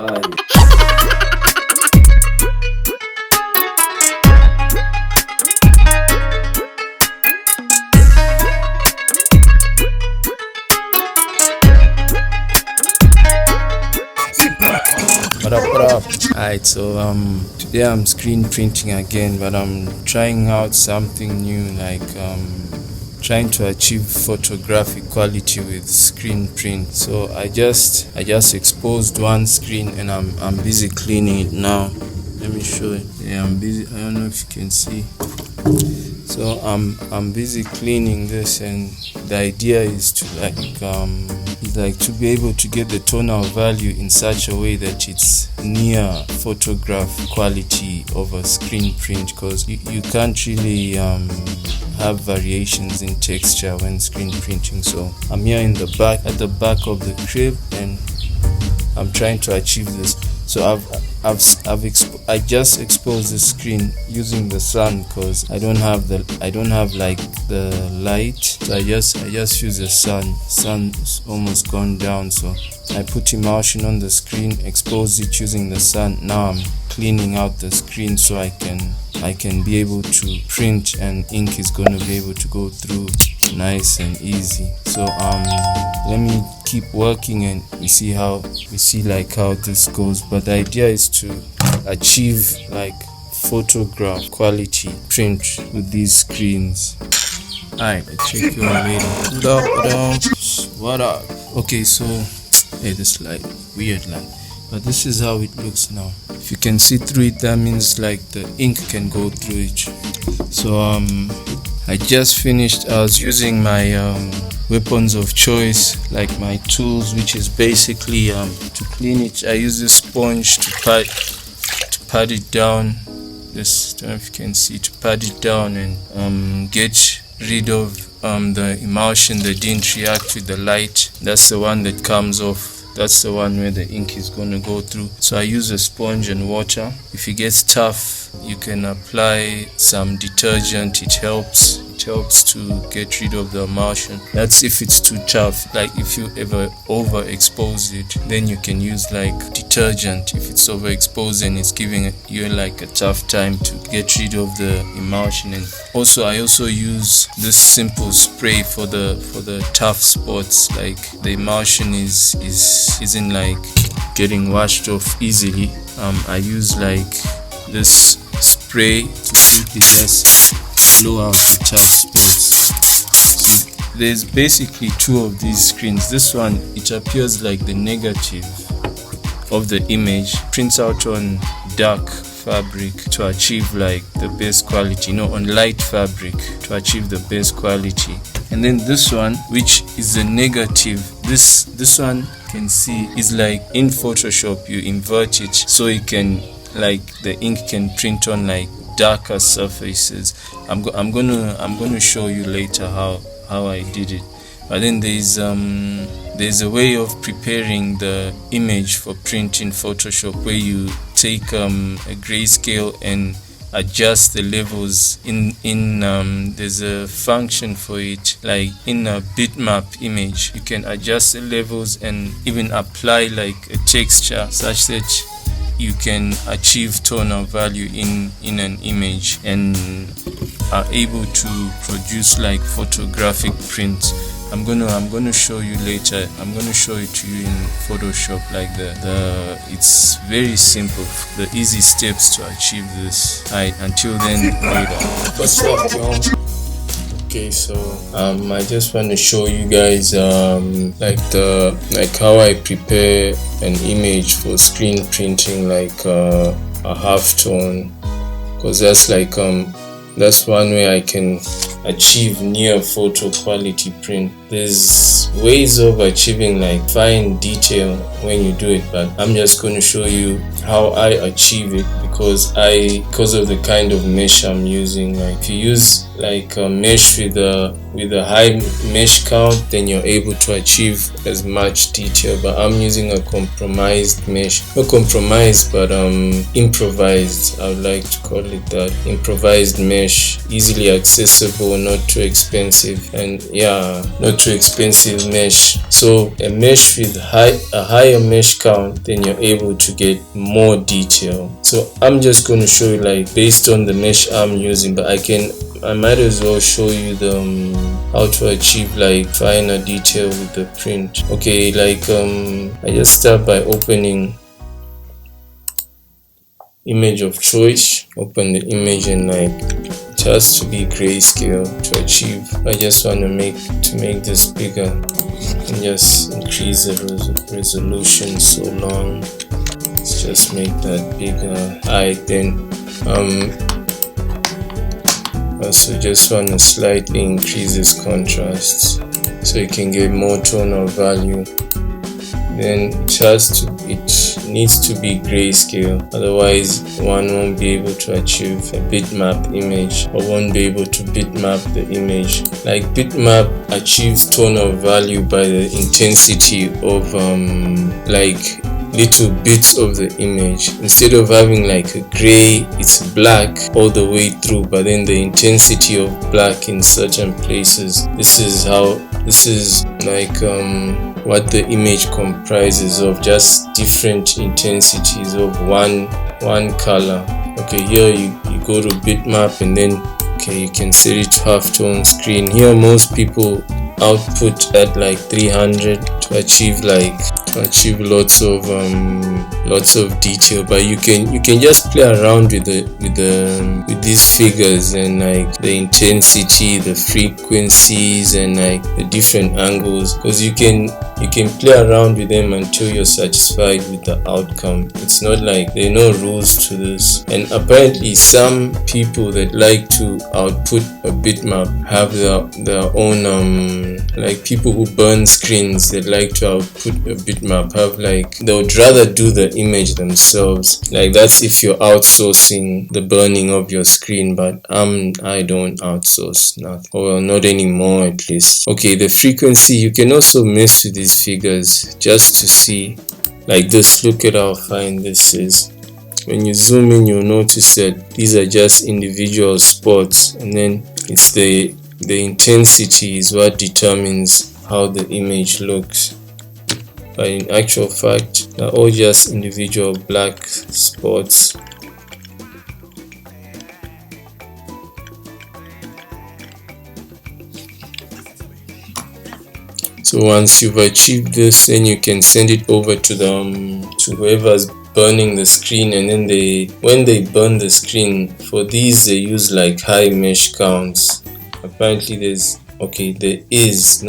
What up? Alright, so today I'm screen printing again, but I'm trying out something new, like trying to achieve photographic quality with screen print. So I just exposed one screen and I'm busy cleaning it now. Let me show you. Yeah, I'm busy. I don't know if you can see. So I'm busy cleaning this, and the idea is to to be able to get the tonal value in such a way that it's near photograph quality of a screen print, because you can't really have variations in texture when screen printing. So I'm here at the back of the crib, and I'm trying to achieve this. So I just exposed the screen using the sun, because I don't have like the light. So I just use the sun. Sun's almost gone down, so I put emulsion on the screen, expose it using the sun. Now I'm cleaning out the screen so I can be able to print, and ink is going to be able to go through nice and easy. So let me keep working and we see how this goes. But the idea is to achieve like photograph quality print with these screens. Alright, I check you out later. What up? Okay, so this light, weird light, but this is how it looks now. If you can see through it, that means like the ink can go through it. So I just finished. I was using my weapons of choice, like my tools, which is basically to clean it. I use this sponge to pat it down. This, don't know if you can see, to pat it down and get rid of the emulsion that didn't react with the light. That's the one that comes off. That's the one where the ink is going to go through. So I use a sponge and water. If it gets tough, you can apply some detergent. It helps to get rid of the emulsion. That's if it's too tough. Like if you ever overexpose it, then you can use like detergent. If it's overexposed and it's giving you like a tough time to get rid of the emulsion. And I also use this simple spray for the tough spots, like the emulsion isn't like getting washed off easily. I use like this spray to simply just blow out the tough spots. So there's basically two of these screens. This one, it appears like the negative of the image, prints out on dark fabric to achieve like the best quality, on light fabric to achieve the best quality. And then this one, which is the negative, this one you can see is like in Photoshop you invert it so it can, like, the ink can print on like darker surfaces. I'm gonna show you later how I did it. But then there's a way of preparing the image for print in Photoshop, where you take a grayscale and adjust the levels in there's a function for it, like in a bitmap image you can adjust the levels and even apply like a texture such that you can achieve tonal value in an image and are able to produce like photographic prints. I'm gonna show you later. I'm gonna show it to you in Photoshop, like it's very simple, the easy steps to achieve this. Alright, until then, later. What's up, y'all? Okay, so I just want to show you guys like how I prepare an image for screen printing, like a halftone, because that's like that's one way I can achieve near photo quality print. There's ways of achieving like fine detail when you do it, but I'm just going to show you how I achieve it, because of the kind of mesh I'm using. Like if you use like a mesh with a high mesh count, then you're able to achieve as much detail. But I'm using a compromised mesh, not compromised but improvised, I would like to call it that. Improvised mesh, easily accessible, not too expensive, and yeah, not too expensive mesh. So a mesh with a higher mesh count, then you're able to get more detail. So I'm just going to show you like based on the mesh I'm using, but I might as well show you the how to achieve like finer detail with the print. Okay, like I just start by opening image of choice. Open the image, and like it has to be grayscale to achieve. I just want to make this bigger and just increase the resolution so long. Let's just make that bigger. Alright, then also just want to slightly increase this contrast so you can get more tonal value. Then it needs to be grayscale, otherwise one won't be able to achieve a bitmap image, or won't be able to bitmap the image. Like bitmap achieves tonal value by the intensity of like little bits of the image. Instead of having like a gray, it's black all the way through, but then the intensity of black in certain places. This is like what the image comprises of, just different intensities of one color. Okay, here you go to bitmap, and then okay, you can set it to halftone screen. Here most people output at like 300 to achieve lots of detail, but you can just play around with these figures and like the intensity, the frequencies, and like the different angles, because you can play around with them until you're satisfied with the outcome. It's not like there are no rules to this. And apparently some people that like to output a bitmap have their own like people who burn screens that like to output a bitmap have like, they would rather do the image themselves. Like that's if you're outsourcing the burning of your screen, but I don't outsource nothing, or not anymore at least. Okay, the frequency, you can also mess with these figures just to see like this. Look at how fine this is. When you zoom in, you'll notice that these are just individual spots, and then it's the intensity is what determines how the image looks. But in actual fact, they're all just individual black spots. So once you've achieved this, then you can send it over to whoever's burning the screen, and then when they burn the screen, for these they use like high mesh counts. Apparently there is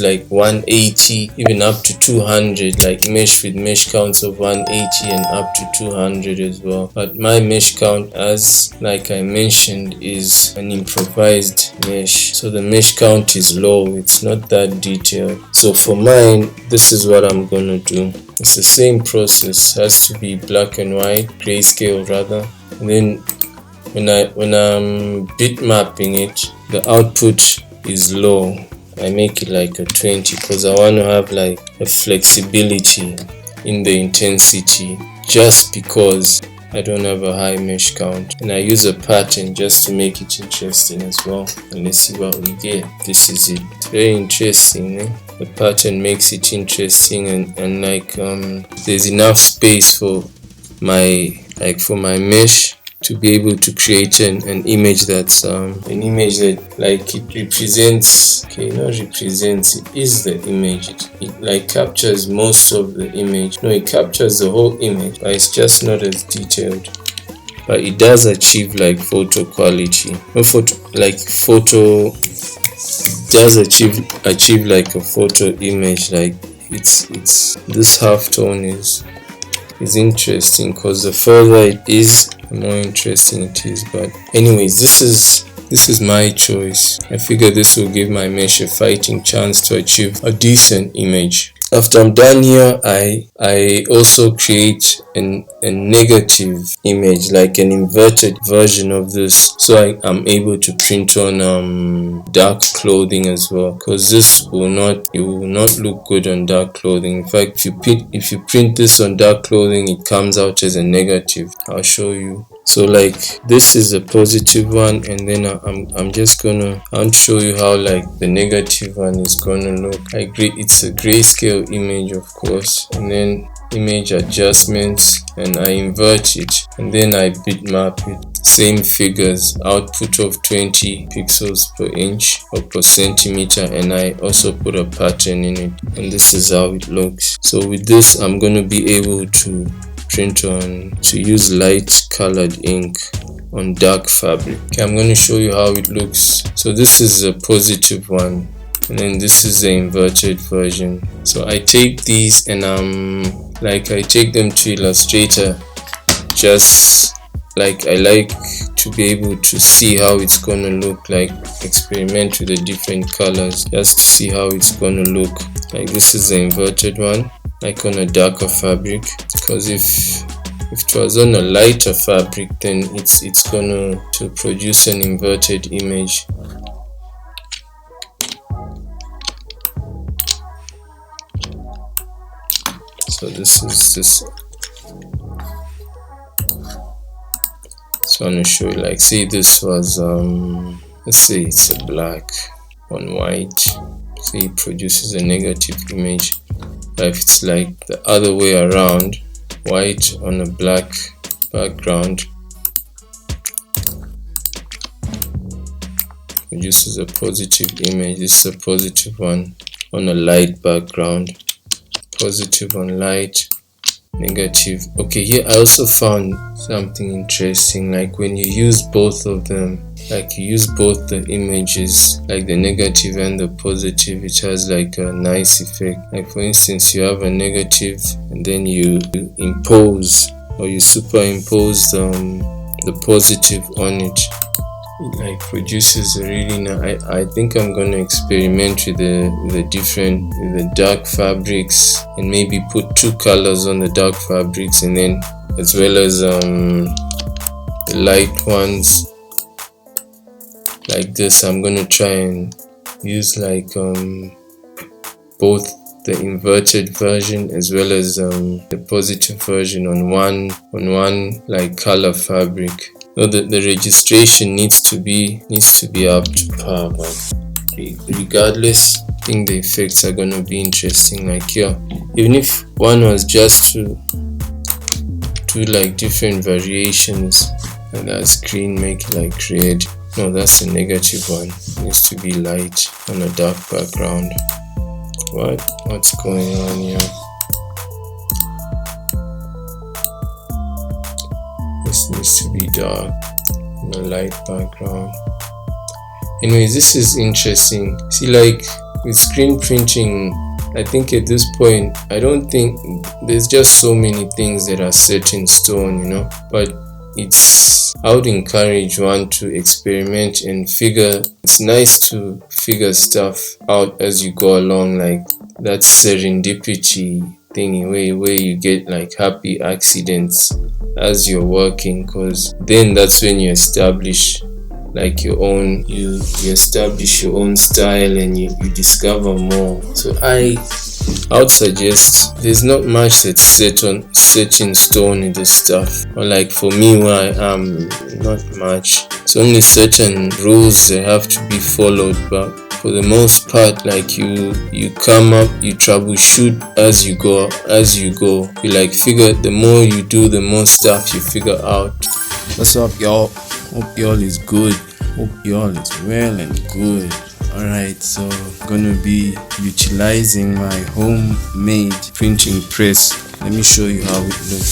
like 180, even up to 200, like mesh with mesh counts of 180 and up to 200 as well. But my mesh count, as like I mentioned, is an improvised mesh, so the mesh count is low, it's not that detailed. So for mine, this is what I'm gonna do. It's the same process, has to be black and white, grayscale rather. And then when I'm bitmapping it, the output is low. I make it like a 20 because I want to have like a flexibility in the intensity, just because I don't have a high mesh count. And I use a pattern just to make it interesting as well. And let's see what we get. This is it. It's very interesting, eh? The pattern makes it interesting, and like there's enough space for my mesh to be able to create an image that's an image that like it represents, okay, not represents, it is the image. It like captures most of the image. No, it captures the whole image, but it's just not as detailed. But it does achieve like photo quality. No photo, like photo, it does achieve like a photo image. Like it's this halftone is interesting, because the further it is, the more interesting it is. But anyways, this is my choice. I figure this will give my mesh a fighting chance to achieve a decent image. After I'm done here, I also create a negative image, like an inverted version of this, so I'm able to print on dark clothing as well, because this will not look good on dark clothing. In fact, if you print this on dark clothing, it comes out as a negative. I'll show you. So like this is a positive one, and then I'm just gonna show you how like the negative one is gonna look. It's a grayscale image, of course, and then image adjustments, and I invert it, and then I bitmap it. Same figures, output of 20 pixels per inch or per centimeter, and I also put a pattern in it, and this is how it looks. So with this, I'm going to be able to use light colored ink on dark fabric. Okay, I'm going to show you how it looks. So this is a positive one, and then this is the inverted version. So I take these and I take them to Illustrator, just like I like to be able to see how it's gonna look, like experiment with the different colors just to see how it's gonna look. Like this is the inverted one, like on a darker fabric, because if it was on a lighter fabric, then it's gonna to produce an inverted image. So this is this. So I'm gonna show you, like, see, this was let's say it's a black on white. See, it produces a negative image. But if it's like the other way around, white on a black background, produces a positive image. This is a positive one on a light background, positive on light, negative. Okay, here I also found something interesting, like when you use both of them, like you use both the images, like the negative and the positive, it has like a nice effect. Like for instance, you have a negative and then you impose or you superimpose the positive on it. It like produces a really nice. I think I'm gonna experiment with the dark fabrics, and maybe put two colors on the dark fabrics, and then as well as the light ones like this. I'm gonna try and use like both the inverted version as well as the positive version on one like color fabric. So the registration needs to be up to par, but regardless, I think the effects are gonna be interesting. Like here, even if one was just to do like different variations, and that screen make it like red. No, that's a negative one. It needs to be light on a dark background. What's going on here? This needs to be dark on a light background. Anyways, this is interesting. See, like with screen printing, I think at this point, I don't think there's just so many things that are set in stone, you know, but I would encourage one to experiment and figure. It's nice to figure stuff out as you go along, like that serendipity thing where you get like happy accidents as you're working, because then that's when you establish like you establish your own style, and you discover more. So I would suggest, there's not much that's set in stone in this stuff, or like for me where I am, not much. It's only certain rules that have to be followed, but for the most part, like you come up, you troubleshoot as you go. You like figure, the more you do, the more stuff you figure out. What's up, y'all? Hope y'all is good. Hope y'all is well and good. Alright, so I'm gonna be utilizing my homemade printing press. Let me show you how it looks.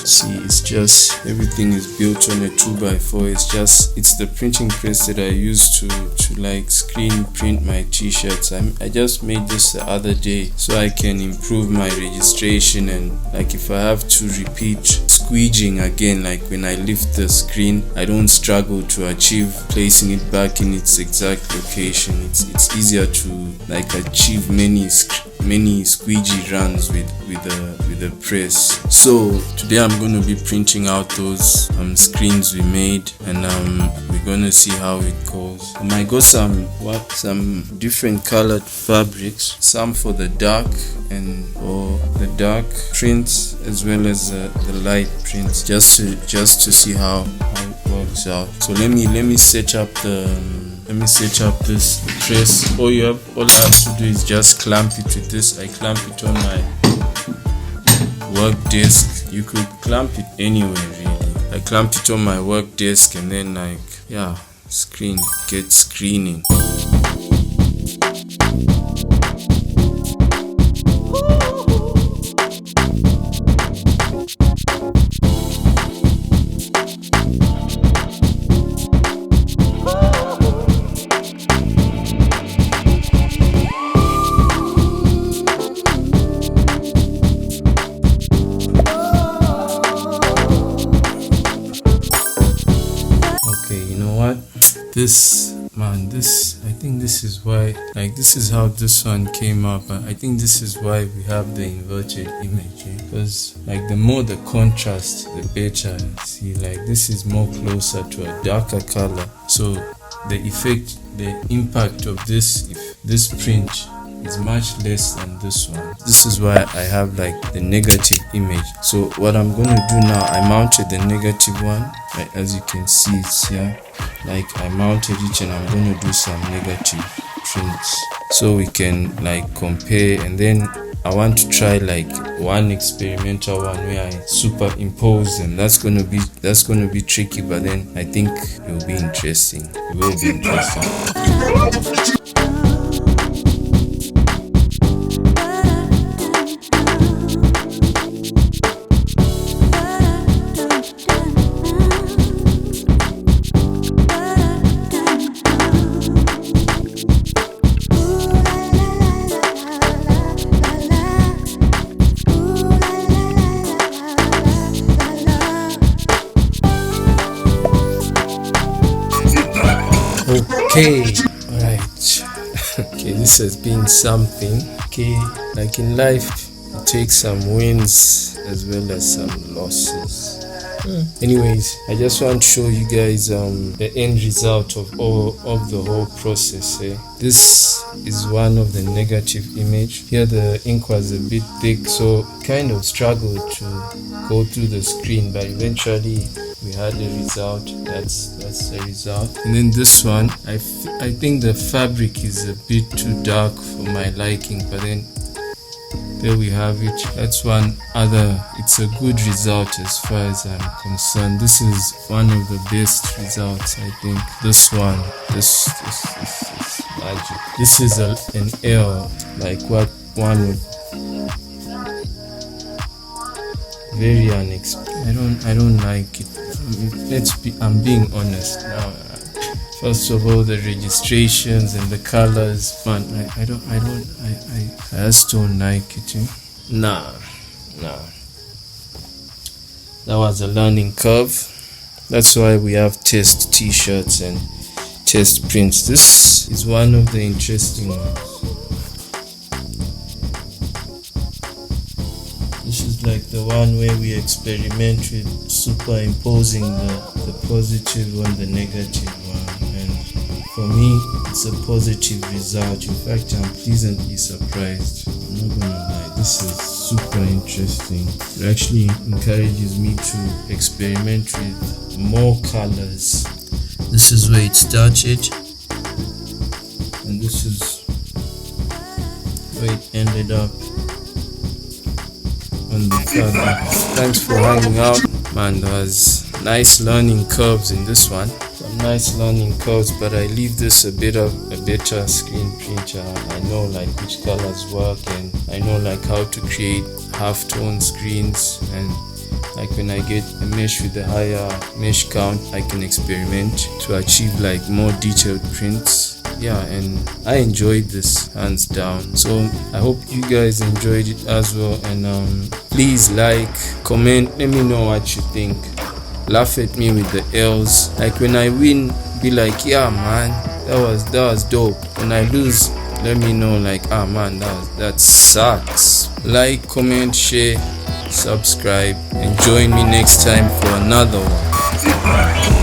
See, it's just, everything is built on a 2x4. It's the printing press that I use to like screen print my t-shirts. I just made this the other day so I can improve my registration, and like if I have to repeat squeeging again, like when I lift the screen, I don't struggle to achieve placing it back in its exact location. It's easier to like achieve many many squeegee runs with the press. So today I'm going to be printing out those screens we made, and we're going to see how it goes. I got some different colored fabrics, some for the dark and for the dark prints as well as the light prints, just to see how it works out. So let me set up this press. All I have to do is just clamp it with this. I clamp it on my work desk. You could clamp it anywhere really. I clamped it on my work desk, and then get screening. I think this is why, this is how this one came up. I think this is why we have the inverted image, because the more the contrast, the better. See, this is more closer to a darker color, so the impact of this print is much less than this one. This is why I have the negative image. So what I'm going to do now, I mounted the negative one, as you can see it's here. I mounted it, and I'm going to do some negative prints so we can compare. And then I want to try one experimental one where I superimpose them. That's going to be tricky, but then I think it will be interesting. It will be interesting. Okay, alright. Okay, this has been something. Okay, in life, it takes some wins as well as some losses. Anyways, I just want to show you guys the end result of the whole process. This is one of the negative image. Here the ink was a bit thick, so kind of struggled to go through the screen, but eventually we had the result. That's the result. And then this one, I think the fabric is a bit too dark for my liking, but then there we have it. That's one other. It's a good result as far as I'm concerned. This is one of the best results, I think. This one, this is magic. This is an L, what one would. Very unexpected. I don't like it. I'm being honest now. First of all, the registrations and the colors, man, I just don't like it. Nah. That was a learning curve. That's why we have test t-shirts and test prints. This is one of the interesting ones. This is the one where we experiment with superimposing the positive on the negative one, and for me it's a positive result. In fact, I'm pleasantly surprised. I'm not gonna lie, this is super interesting. It actually encourages me to experiment with more colors. This is where it started, and this is where it ended up on the fabric. Thanks for hanging out, man. There was nice learning curves in this one. Some nice learning curves, but I leave this a better screen printer. I know which colors work, and I know how to create halftone screens, and when I get a mesh with a higher mesh count, I can experiment to achieve more detailed prints. Yeah, and I enjoyed this hands down. So I hope you guys enjoyed it as well, and please comment, let me know what you think. Laugh at me with the L's. When I win, be yeah man, that was dope. When I lose, let me know, like, ah man, that sucks. Like, comment, share, subscribe, and join me next time for another one.